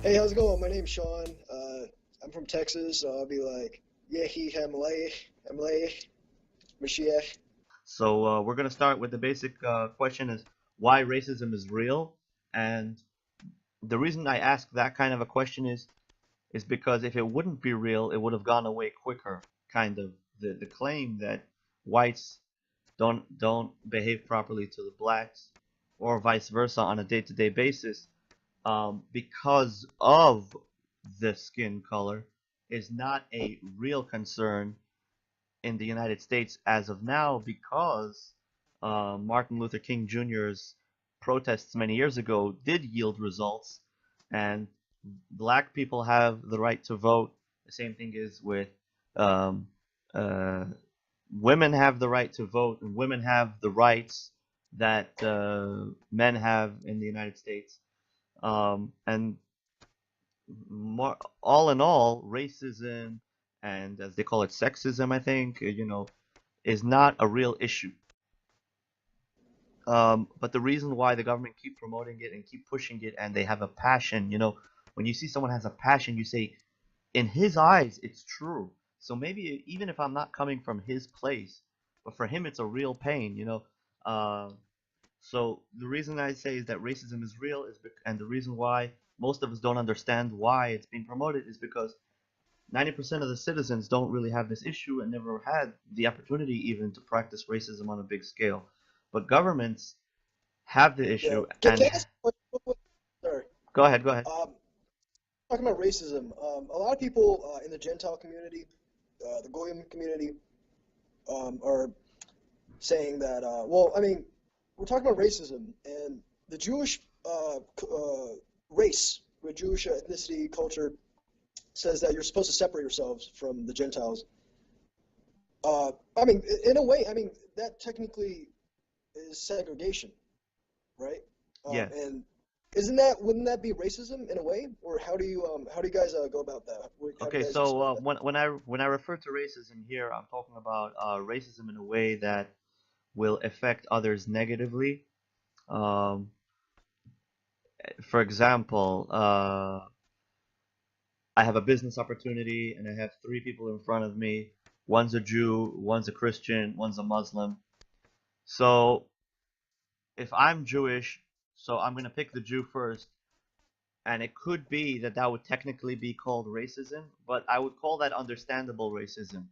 Hey, how's it going? My name's Shawn. I'm from Texas, so I'll be like, Yehi Hamleh, Hamleh, Mashiach. So we're going to start with the basic question is why racism is real. And the reason I ask that kind of a question is because if it wouldn't be real, it would have gone away quicker. Kind of the claim that whites don't behave properly to the blacks or vice versa on a day-to-day basis because of the skin color is not a real concern in the United States as of now because Martin Luther King Jr.'s protests many years ago did yield results, and black people have the right to vote. The same thing is with um, uh, women have the right to vote, and women have the rights that men have in the United States. And more, all in all, racism and as they call it, sexism, I think, is not a real issue. But the reason why the government keep promoting it and keep pushing it, and they have a passion, when you see someone has a passion, you say, in his eyes, it's true. So maybe even if I'm not coming from his place, but for him, it's a real pain, Uh, so the reason I say is that racism is real and the reason why most of us don't understand why it's being promoted is because 90% of the citizens don't really have this issue and never had the opportunity even to practice racism on a big scale. But governments have the Yeah, issue can and I ask a question real quick? Sorry. go ahead, go ahead. Talking about racism, a lot of people in the Gentile community, the Goyim community, are saying that, we're talking about racism, and the Jewish race, with Jewish ethnicity, culture, says that you're supposed to separate yourselves from the Gentiles. In a way, that technically is segregation, right? Yes. And wouldn't that be racism in a way, or how do you guys go about that? How do you Okay, guys so explain that? when I refer to racism here, I'm talking about racism in a way that will affect others negatively. Um, for example, I have a business opportunity and I have three people in front of me. One's a Jew, one's a Christian, one's a Muslim. So if I'm Jewish, so I'm gonna pick the Jew first, and it could be that that would technically be called racism, but I would call that understandable racism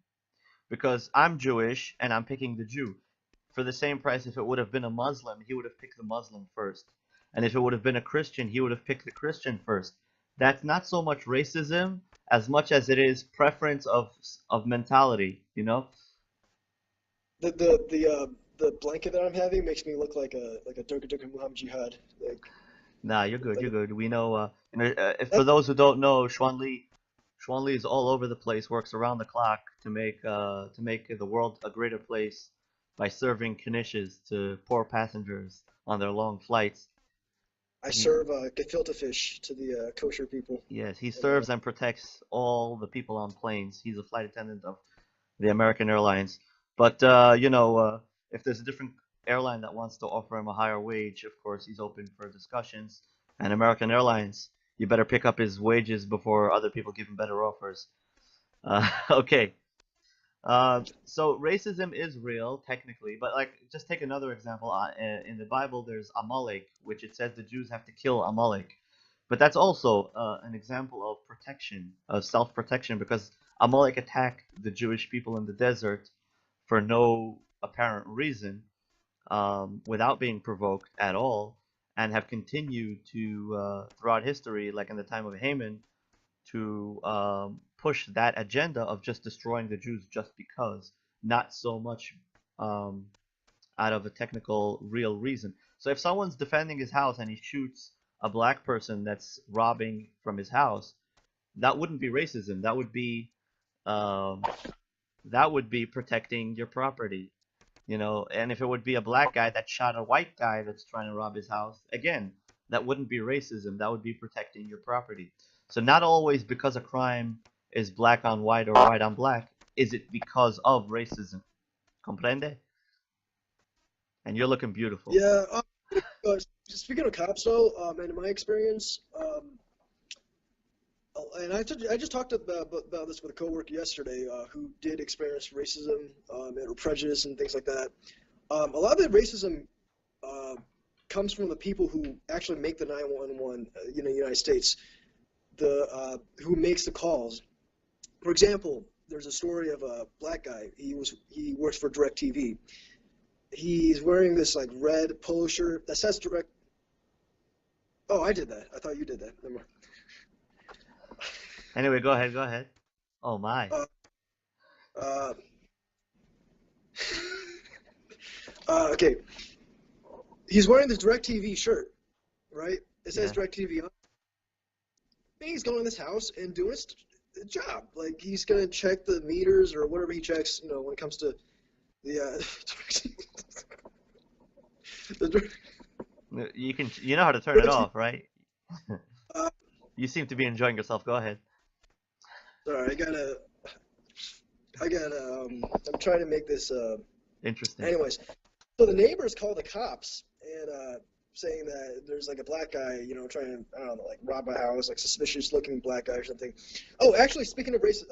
because I'm Jewish and I'm picking the Jew. For the same price, if it would have been a Muslim, he would have picked the Muslim first. And if it would have been a Christian, he would have picked the Christian first. That's not so much racism as much as it is preference of mentality, you know? The blanket that I'm having makes me look like a Durga Durga Muhammad Jihad. Nah, you're good, Like you're good. We know, if for that, those who don't know, Xuan Li is all over the place, works around the clock to make the world a greater place by serving knishes to poor passengers on their long flights. I He, serve gefilte fish to the kosher people. yes, he And, serves and protects all the people on planes. He's a flight attendant of the American Airlines. But if there's a different airline that wants to offer him a higher wage, of course he's open for discussions. And American Airlines, you better pick up his wages before other people give him better offers. Okay. So racism is real technically, but like just take another example. In the Bible, there's Amalek, which it says the Jews have to kill Amalek, but that's also an example of protection, of self-protection, because Amalek attacked the Jewish people in the desert for no apparent reason, without being provoked at all, and have continued to throughout history, like in the time of Haman, to push that agenda of just destroying the Jews just because, not so much um, out of a technical, real reason. So if someone's defending his house and he shoots a black person that's robbing from his house, that wouldn't be racism. Um, that would be protecting your property, And if it would be a black guy that shot a white guy that's trying to rob his house, again, that wouldn't be racism. That would be protecting your property. So not always because a crime is black on white or white on black is it because of racism. Comprende? And you're looking beautiful. yeah. Speaking of cops, though, in my experience, and I just talked about this with a coworker yesterday who did experience racism or prejudice and things like that. A lot of the racism uh, comes from the people who actually make the 911 in the United States, the who makes the calls. For example, there's a story of a black guy. He works for DirecTV. He's wearing this like red polo shirt that says Direct. Oh, I did that. I thought you did that. Never mind. Anyway, go ahead, go ahead. Oh my. Uh, uh, okay. He's wearing this DirecTV shirt, right? It says Yeah. DirecTV on. And he's going in this house and doing his job. Like he's gonna check the meters or whatever he checks, when it comes to the the, You know how to turn it off, right? uh, You seem to be enjoying yourself. Go ahead. sorry, I'm trying to make this. Interesting. Anyways, so the neighbors call the cops and saying that there's like a black guy, trying to, I don't know, like rob a house, like suspicious looking black guy or something. Oh, actually, speaking of race,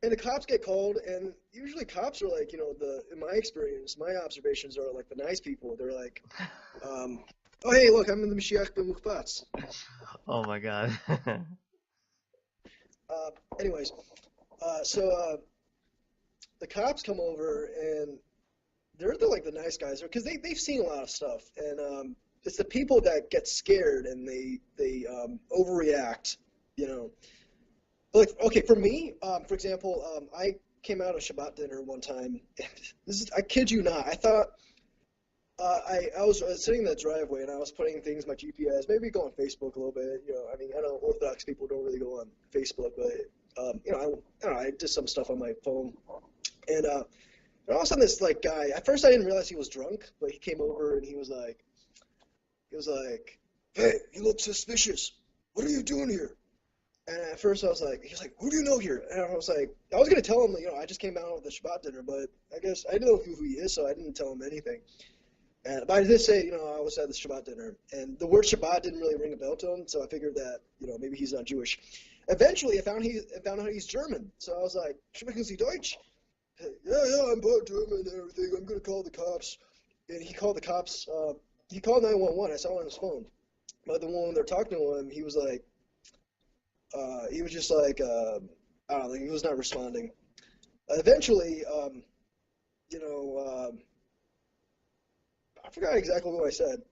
and the cops get called, and usually cops are like, in my experience, my observations are like the nice people. They're like, oh hey, look, I'm in the Moshiach Shlita. Oh my God. Anyways, the cops come over and like the nice guys, because they've seen a lot of stuff, and it's the people that get scared and they overreact, you know. Like, okay, for me, for example, I came out of Shabbat dinner one time. I kid you not. I thought I was sitting in the driveway and I was putting things in my GPS, maybe go on Facebook a little bit. I mean, I know Orthodox people don't really go on Facebook, but I don't know, I did some stuff on my phone, and all of a sudden this like guy. At first, I didn't realize he was drunk, but he came over and he was like, "Hey, you look suspicious. What are you doing here?" And at first, he was like, "Who do you know here?" And I was like, I was gonna tell him, I just came out of the Shabbat dinner, but I guess I didn't know who he is, so I didn't tell him anything. But I did say, I was at the Shabbat dinner, and the word Shabbat didn't really ring a bell to him, so I figured that, maybe he's not Jewish. Eventually, I found out he's German, so I was like, "Sprechen Sie Deutsch?" Yeah, I'm part German and everything. I'm gonna call the cops. And he called the cops. He called 911. I saw it on his phone. But the one when they're talking to him, he was like, he was just like, I don't know, he was not responding. Eventually, you know, I forgot exactly what I said.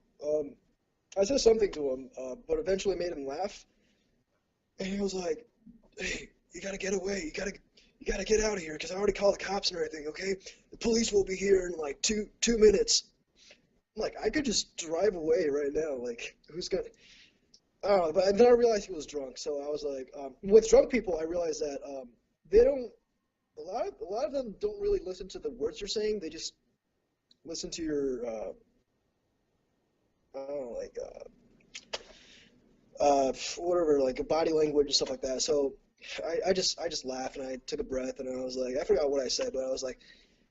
I said something to him, but eventually made him laugh. And he was like, "Hey, you gotta get away. You gotta get out of here because I already called the cops and everything. Okay, the police will be here in like two minutes." I'm like, I could just drive away right now. Like, who's gonna? I don't know. But then I realized he was drunk, so I was like, with drunk people, I realized that they don't. A lot of them don't really listen to the words you're saying. They just listen to your, I don't know, like, whatever, like body language and stuff like that. So I just laughed and I took a breath and I was like, I forgot what I said, but I was like,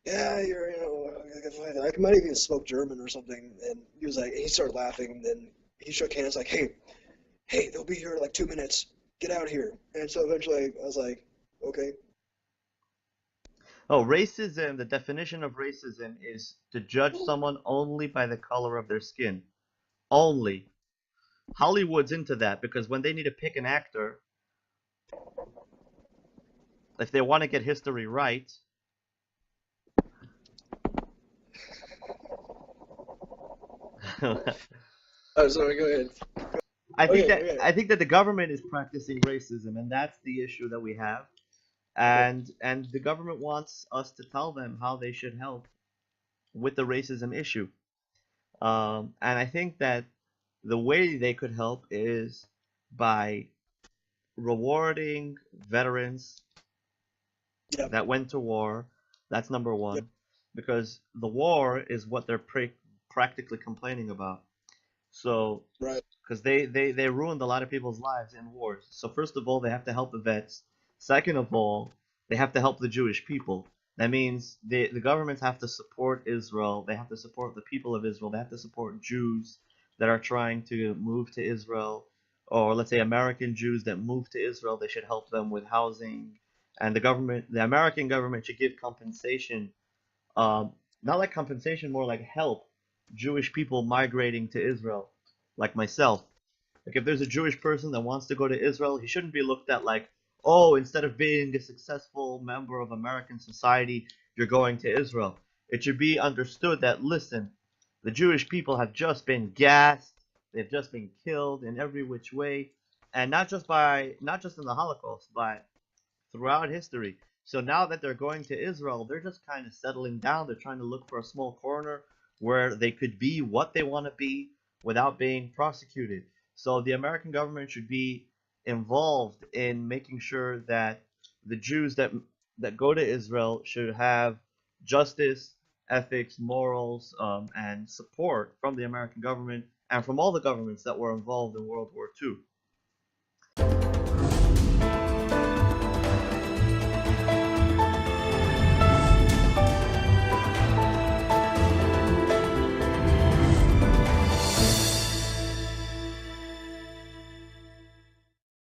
"Yeah, I might even spoke German or something." And he was like, he started laughing and then he shook hands like, hey, they'll be here in like 2 minutes. Get out of here. And so eventually I was like, okay. Oh, racism, the definition of racism is to judge someone only by the color of their skin. Only. Hollywood's into that because when they need to pick an actor, if they want to get history right, Oh, sorry, go ahead. Okay, okay. I think that the government is practicing racism, and that's the issue that we have. And the government wants us to tell them how they should help with the racism issue. And I think that the way they could help is by rewarding veterans Yeah, that went to war. That's number yeah, one, because the war is what they're practically complaining about. So, right. because they ruined a lot of people's lives in wars. So first of all, they have to help the vets. Second of all, they have to help the Jewish people. That means the governments have to support Israel. They have to support the people of Israel. They have to support Jews that are trying to move to Israel or let's say American Jews that move to Israel, they should help them with housing, and the American government should give compensation, um, not like compensation, more like help Jewish people migrating to Israel, like myself. Like if there's a Jewish person that wants to go to Israel, he shouldn't be looked at like, oh, instead of being a successful member of American society, you're going to Israel. It should be understood that, listen, the Jewish people have just been gassed, they've just been killed in every which way, and not just in the Holocaust, but throughout history. So now that they're going to Israel, they're just kind of settling down. They're trying to look for a small corner where they could be what they want to be without being prosecuted. So the American government should be involved in making sure that the Jews that go to Israel should have justice, ethics, morals, and support from the American government and from all the governments that were involved in World War II.